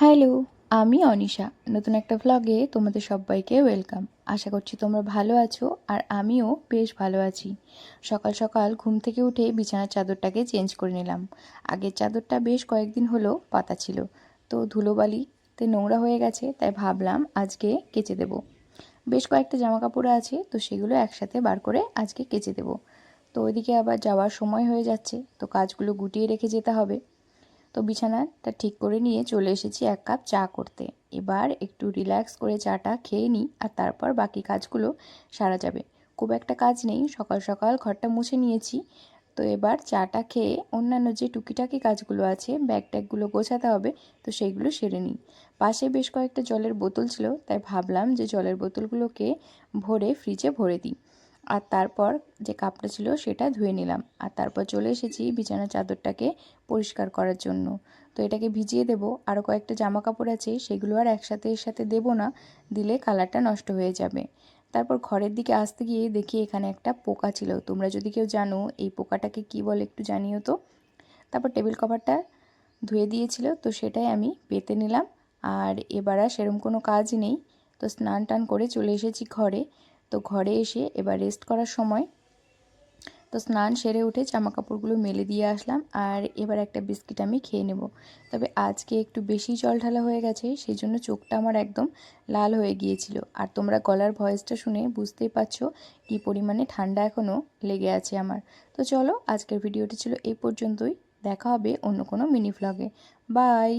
Hello, আমি অনিশা। নতুন একটা ভ্লগে তোমাদের সবাইকে ওয়েলকাম। আশা করছি তোমরা ভালো আছো আর আমিও বেশ ভালো আছি। সকাল সকাল ঘুম থেকে উঠে বিছানার চাদরটাকে চেঞ্জ করে নিলাম। আগের চাদরটা বেশ কয়েকদিন হলো পাতা ছিল, তো ধুলোবালিতে নোংরা হয়ে গেছে, তাই ভাবলাম আজকে কেচে দেব। বেশ কয়েকটা জামা কাপড় আছে, তো সেগুলো একসাথে বার করে আজকে কেচে দেব। তো ওইদিকে আবার যাওয়ার সময় হয়ে যাচ্ছে, তো কাজগুলো গুটিয়ে রেখে যেতে হবে। তো বিছানাটা ঠিক করে নিয়ে চলে এসেছি এক কাপ চা করতে। এবার একটু রিল্যাক্স করে চাটা খেয়ে নিই, আর তারপর বাকি কাজগুলো সারা যাবে। খুব একটা কাজ নেই, সকাল সকাল ঘরটা মুছে নিয়েছি। তো এবার চাটা খেয়ে অন্যান্য যে টুকিটাকি কাজগুলো আছে, ব্যাগ ট্যাগগুলো গোছাতে হবে, তো সেইগুলো সেরে নিই। পাশে বেশ কয়েকটা জলের বোতল ছিল, তাই ভাবলাম যে জলের বোতলগুলোকে ভরে ফ্রিজে ভরে দিই। আর তারপর যে কাপটা ছিল সেটা ধুয়ে নিলাম, আর তারপর চলে এসেছি বিছানার চাদরটাকে পরিষ্কার করার জন্য। তো এটাকে ভিজিয়ে দেব। আরও কয়েকটা জামা কাপড় আছে, সেগুলো আর একসাথে এর সাথে দেবো না, দিলে কালারটা নষ্ট হয়ে যাবে। তারপর ঘরের দিকে আসতে গিয়ে দেখি এখানে একটা পোকা ছিল। তোমরা যদি কেউ জানো এই পোকাটাকে কি বলে একটু জানিও তো। তারপর টেবিল কভারটা ধুয়ে দিয়েছিল, তো সেটাই আমি পেতে নিলাম। আর এবার আর সেরকম কোনো কাজ নেই, তো স্নান টান করে চলে এসেছি ঘরে। তো ঘরে এসে এবার রেস্ট করার সময়, তো স্নান সেরে উঠে জামা কাপড়গুলো মেলে দিয়ে আসলাম, আর এবার একটা বিস্কিট আমি খেয়ে নেব। তবে আজকে একটু বেশি জল ঢালা হয়ে গেছে, সেই জন্য চোখটা আমার একদম লাল হয়ে গিয়েছিল। আর তোমরা গলার ভয়েসটা শুনে বুঝতেই পারছো কী পরিমাণে ঠান্ডা এখনও লেগে আছে আমার। তো চলো, আজকের ভিডিওটি ছিল এই পর্যন্তই। দেখা হবে অন্য কোনো মিনি ভ্লগে। বাই।